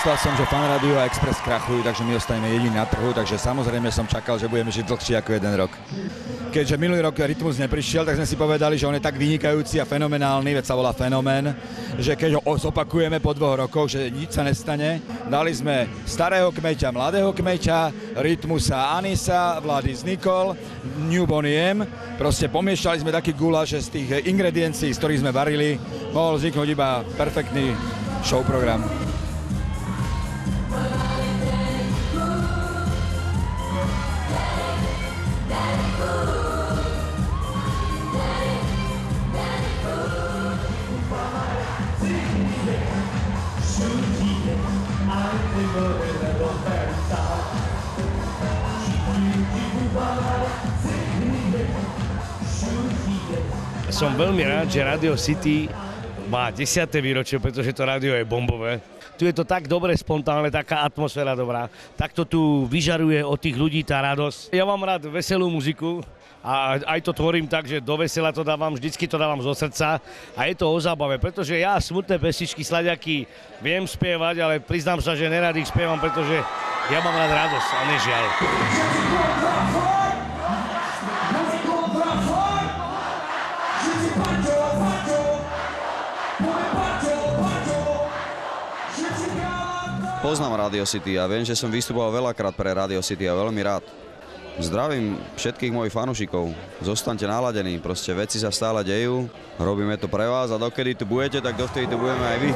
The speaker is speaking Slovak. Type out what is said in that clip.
Myslel som, že Fan Rádio a Express krachujú, takže my ostaneme jediní na trhu, takže samozrejme som čakal, že budeme žiť dlhšie ako 1 rok. Keďže minulý rok Rytmus neprišiel, tak sme si povedali, že on je tak vynikajúci a fenomenálny, veď sa volá Fenomén, že keď ho zopakujeme po 2 rokoch, že nič sa nestane. Dali sme starého kmeťa, mladého kmeťa, Rytmusa Anisa, Vlady z Nikol, New Bonnie M. Proste pomiešali sme taký guláš, že z tých ingrediencií, z ktorých sme varili, mohol vzniknúť iba perfektný show program. Som veľmi rád, že Radio City má 10. výročie, pretože to rádio je bombové. Tu je to tak dobre, spontánne, taká atmosféra dobrá. Takto tu vyžaruje od tých ľudí tá radosť. Ja mám rád veselú muziku a aj to tvorím tak, že do vesela to dávam, vždycky to dávam zo srdca a je to o zábave, pretože ja smutné pesničky, slaďaky viem spievať, ale priznám sa, že nerad ich spievam, pretože ja mám rád radosť a nežiaľ. Poznám Radio City a viem, že som vystupoval veľakrát pre Radio City a veľmi rád. Zdravím všetkých mojich fanúšikov. Zostaňte naladení, proste veci sa stále dejú. Robíme to pre vás a dokedy tu budete, tak dovtedy tu budeme aj vy.